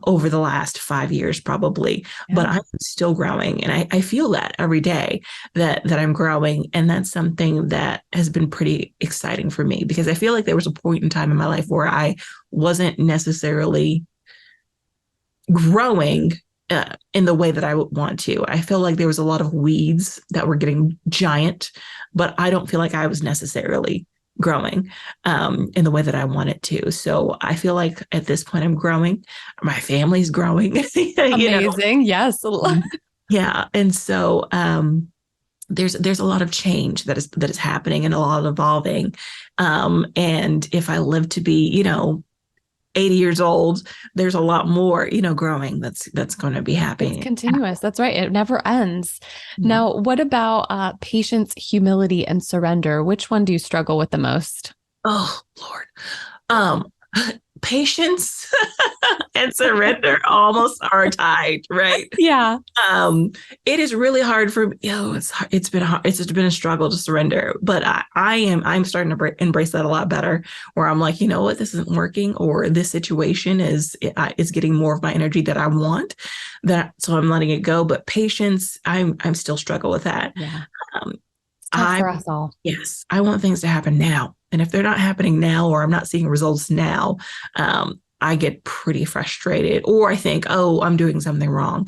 over the last 5 years, probably, but I'm still growing. And I feel that every day that I'm growing. And that's something that has been pretty exciting for me because I feel like there was a point in time in my life where I wasn't necessarily growing in the way that I would want to. I feel like there was a lot of weeds that were getting giant, but I don't feel like I was necessarily growing in the way that I wanted to. So I feel like at this point I'm growing. My family's growing. Amazing. Yes. Yeah. And so there's a lot of change that is happening and a lot of evolving. And if I live to be, 80 years old, there's a lot more, growing that's going to be happening. It's continuous. That's right. It never ends. Now, what about patience, humility, and surrender? Which one do you struggle with the most? Oh, Lord. Patience and surrender almost are tied, right? Yeah. It is really hard for me. It's been hard. It's just been a struggle to surrender, but I'm starting to embrace that a lot better. Where I'm like, you know what, this isn't working, or this situation is getting more of my energy that I want. So I'm letting it go. But patience, I'm still struggle with that. Yeah. It's tough for us all. Yes, I want things to happen now. And if they're not happening now, or I'm not seeing results now, I get pretty frustrated, or I think, oh, I'm doing something wrong,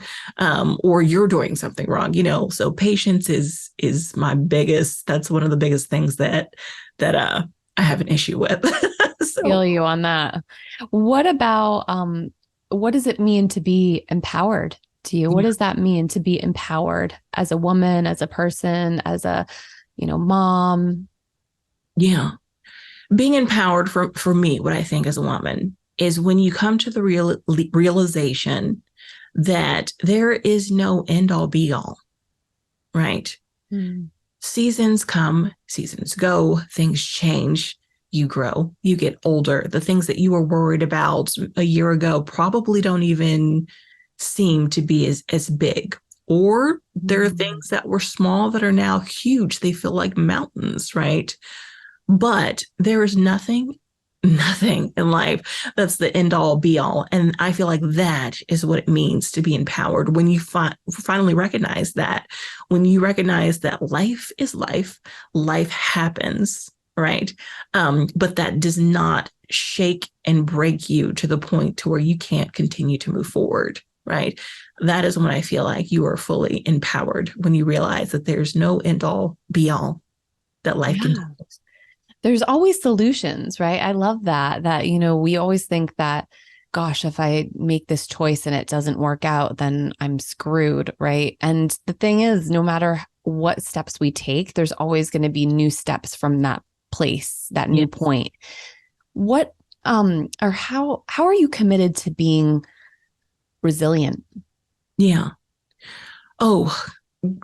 or you're doing something wrong, So patience is my biggest. That's one of the biggest things that I have an issue with. So. Feel you on that. What about what does it mean to be empowered to you? What does that mean to be empowered as a woman, as a person, as a mom? Yeah. Being empowered for me, what I think as a woman is when you come to the realization that there is no end all be all, right? Seasons come, seasons go, things change, you grow, you get older. The things that you were worried about a year ago probably don't even seem to be as big. Or there are things that were small that are now huge. They feel like mountains, right? But there is nothing in life that's the end all be all. And I feel like that is what it means to be empowered. When you finally recognize that, when you recognize that life is life happens, right? But that does not shake and break you to the point to where you can't continue to move forward, right? That is when I feel like you are fully empowered, when you realize that there's no end all be all, that life continues. There's always solutions, right? I love that we always think that, gosh, if I make this choice and it doesn't work out, then I'm screwed, right? And the thing is, no matter what steps we take, there's always going to be new steps from that place, that new point. What or how are you committed to being resilient? Yeah. Oh,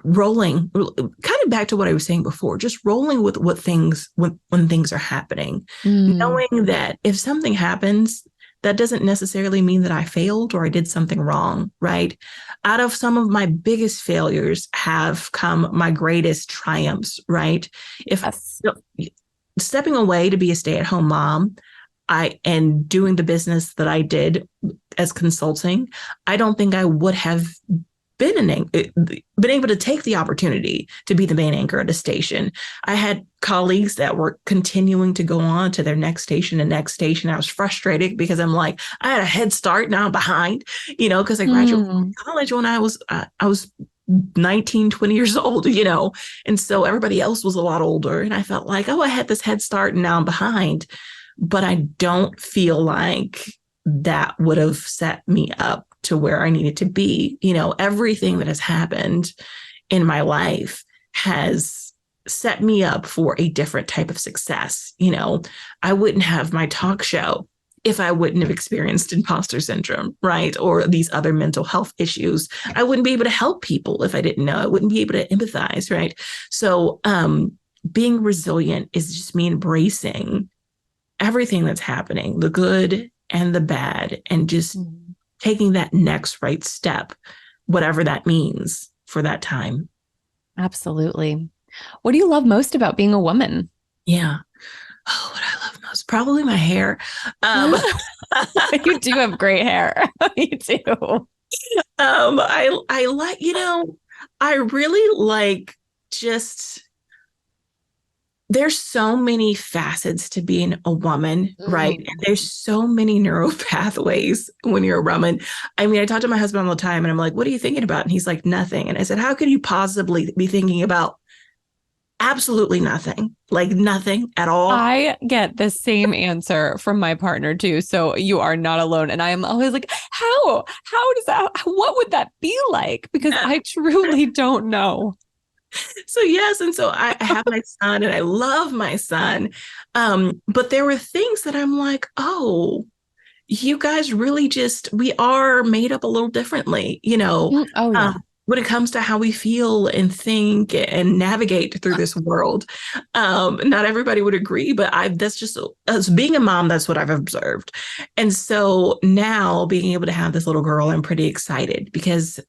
rolling, kind of back to what I was saying before, just rolling with what things when things are happening, knowing that if something happens, that doesn't necessarily mean that I failed or I did something wrong, right? Out of some of my biggest failures have come my greatest triumphs, right? If Yes. stepping away to be a stay-at-home mom, and doing the business that I did as consulting, I don't think I would have been able to take the opportunity to be the main anchor at a station. I had colleagues that were continuing to go on to their next station and next station. I was frustrated because I'm like, I had a head start, now I'm behind, because I graduated from college when I was 19, 20 years old, and so everybody else was a lot older. And I felt like, oh, I had this head start and now I'm behind. But I don't feel like that would have set me up to where I needed to be. Everything that has happened in my life has set me up for a different type of success. I wouldn't have my talk show if I wouldn't have experienced imposter syndrome, right? Or these other mental health issues. I wouldn't be able to help people if I didn't know. I wouldn't be able to empathize, right? So being resilient is just me embracing everything that's happening, the good and the bad, and just taking that next right step, whatever that means for that time. Absolutely. What do you love most about being a woman? Yeah. Oh, what I love most, probably my hair. You do have great hair. You do. I like, I really like just there's so many facets to being a woman, right? And there's so many neural pathways when you're a woman. I mean, I talk to my husband all the time and I'm like, what are you thinking about? And he's like, nothing. And I said, how could you possibly be thinking about absolutely nothing, like nothing at all? I get the same answer from my partner too. So you are not alone. And I am always like, how does that, what would that be like? Because I truly don't know. So yes, and so I have my son and I love my son. But there were things that I'm like, oh, you guys really we are made up a little differently, Oh, yeah. when it comes to how we feel and think and navigate through this world. Not everybody would agree, but that's just, as being a mom, that's what I've observed. And so now being able to have this little girl, I'm pretty excited because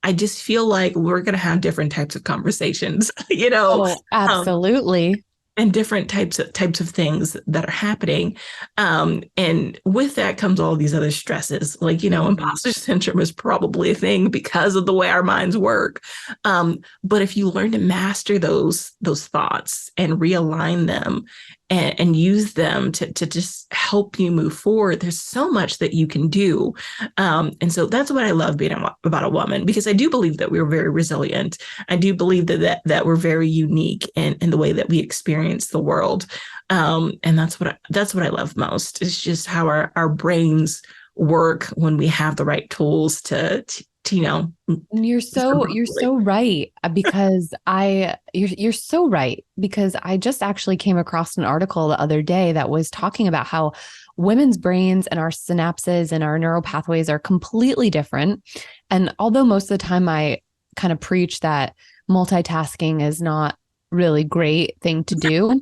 I just feel like we're going to have different types of conversations, Oh, absolutely. and different types of things that are happening. And with that comes all these other stresses, like, imposter syndrome is probably a thing because of the way our minds work. But if you learn to master those thoughts and realign them and use them to just help you move forward, there's so much that you can do. And so that's what I love being about a woman, because I do believe that we're very resilient. I do believe that we're very unique in the way that we experience the world. And that's what I love most. It's just how our brains work when we have the right tools to And you're so right because you're so right because I just actually came across an article the other day that was talking about how women's brains and our synapses and our neural pathways are completely different. And although most of the time I kind of preach that multitasking is not really great thing to do,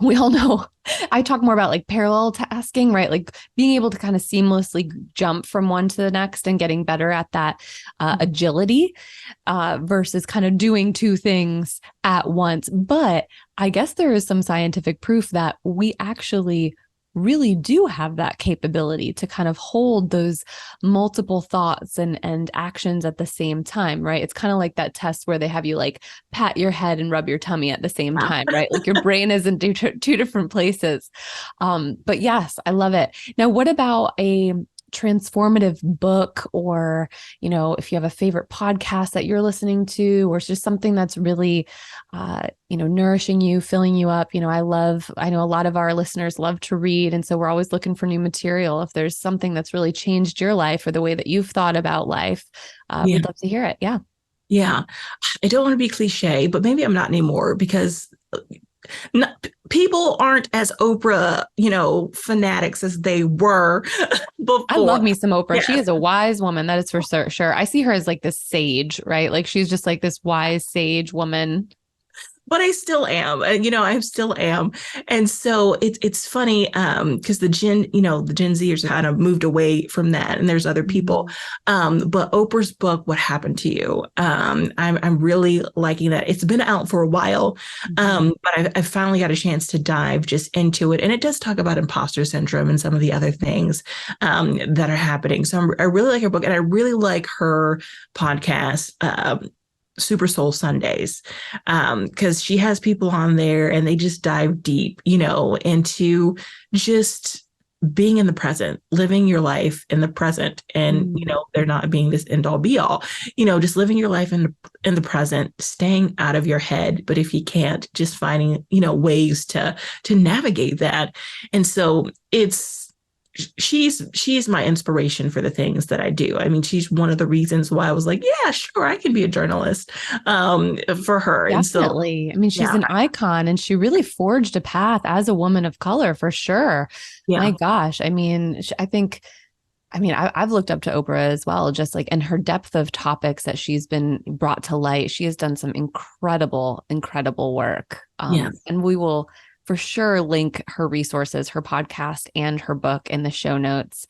we all know I talk more about like parallel tasking, right? Like being able to kind of seamlessly jump from one to the next and getting better at that agility versus kind of doing two things at once. But I guess there is some scientific proof that we actually really do have that capability to kind of hold those multiple thoughts and actions at the same time, right? It's kind of like that test where they have you like pat your head and rub your tummy at the same time, right? Like your brain is in two different places. But yes, I love it. Now, what about a transformative book, or, if you have a favorite podcast that you're listening to, or it's just something that's really, nourishing you, filling you up. I know a lot of our listeners love to read. And so we're always looking for new material. If there's something that's really changed your life or the way that you've thought about life, we'd love to hear it. Yeah. Yeah. I don't want to be cliche, but maybe I'm not anymore because people aren't as Oprah, fanatics as they were before. I love me some Oprah. Yeah. She is a wise woman. That is for sure. I see her as like this sage, right? Like she's just like this wise sage woman. but I still am. I still am. And so it's funny because the Gen Zers kind of moved away from that, and there's other people. But Oprah's book, What Happened to You? I'm really liking that. It's been out for a while, but I've finally got a chance to dive just into it, and it does talk about imposter syndrome and some of the other things that are happening. So I really like her book, and I really like her podcast. Super Soul Sundays, because she has people on there and they just dive deep, into just being in the present, living your life in the present. And, they're not being this end all be all, just living your life in the present, staying out of your head. But if you can't, just finding, ways to navigate that. And so she's my inspiration for the things that I do. I mean, she's one of the reasons why I was like, yeah, sure, I can be a journalist for her. Definitely. And so, I mean, she's an icon, and she really forged a path as a woman of color for sure. Yeah. My gosh. I mean, I've looked up to Oprah as well, just like in her depth of topics that she's been brought to light. She has done some incredible, incredible work. And we will for sure link her resources, her podcast, and her book in the show notes.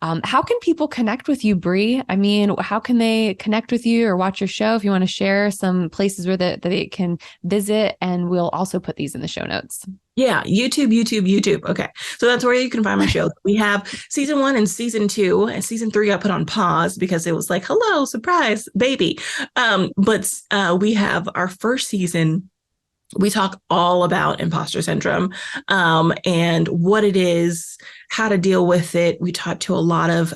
How can people connect with you, Bre? I mean, how can they connect with you or watch your show? If you want to share some places where that they can visit, and we'll also put these in the show notes. Yeah, YouTube. Okay. So that's where you can find my show. We have season 1 and season 2, and season 3 I put on pause because it was like, hello, surprise, baby. But we have our first season. We talk all about imposter syndrome and what it is, how to deal with it. We talk to a lot of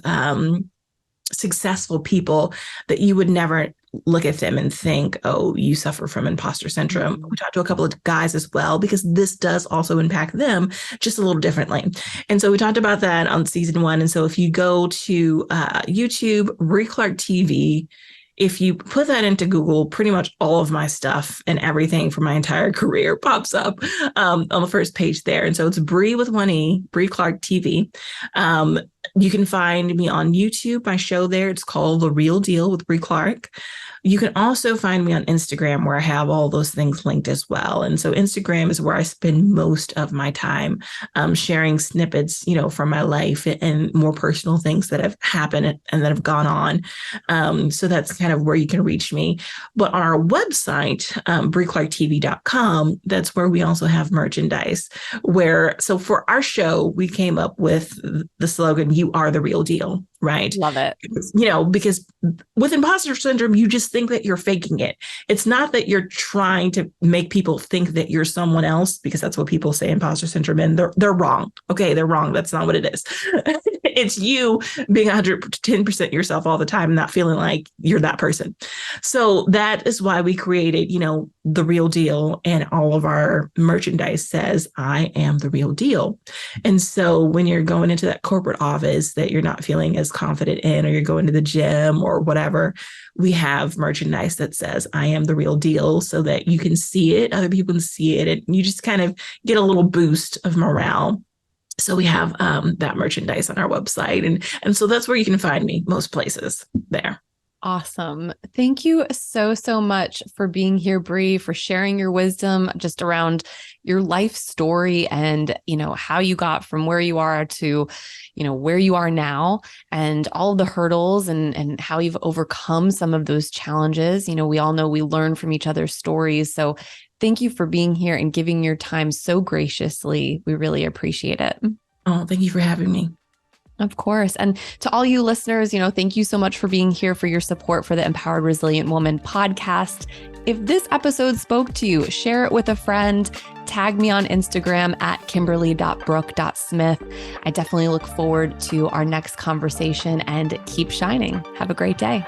successful people that you would never look at them and think, oh, you suffer from imposter syndrome. We talked to a couple of guys as well, because this does also impact them just a little differently. And so we talked about that on season 1. And so if you go to YouTube, Bre Clark TV, if you put that into Google, pretty much all of my stuff and everything from my entire career pops up on the first page there. And so it's Bre with 1 E, Bre Clark TV. You can find me on YouTube, my show there. It's called The Real Deal with Bre Clark. You can also find me on Instagram, where I have all those things linked as well. And so Instagram is where I spend most of my time sharing snippets, from my life and more personal things that have happened and that have gone on. So that's kind of where you can reach me. But on our website, BreClarkTV.com, that's where we also have merchandise. So for our show, we came up with the slogan, "You are the real deal." Right. Love it. Because with imposter syndrome, you just think that you're faking it. It's not that you're trying to make people think that you're someone else, because that's what people say imposter syndrome, and they're wrong. Okay, they're wrong. That's not what it is. It's you being 110% yourself all the time, not feeling like you're that person. So that is why we created, The Real Deal, and all of our merchandise says, I am the real deal. And so when you're going into that corporate office that you're not feeling as confident in, or you're going to the gym or whatever, we have merchandise that says, I am the real deal, so that you can see it, other people can see it, and you just kind of get a little boost of morale. So we have that merchandise on our website. And so that's where you can find me most places there. Awesome. Thank you so, so much for being here, Bre, for sharing your wisdom just around your life story and, how you got from where you are to, where you are now, and all of the hurdles and how you've overcome some of those challenges. We all know we learn from each other's stories. So thank you for being here and giving your time so graciously. We really appreciate it. Oh, thank you for having me. Of course. And to all you listeners, thank you so much for being here, for your support for the Empowered Resilient Woman podcast. If this episode spoke to you, share it with a friend, tag me on Instagram at kimberly.brook.smith. I definitely look forward to our next conversation, and keep shining. Have a great day.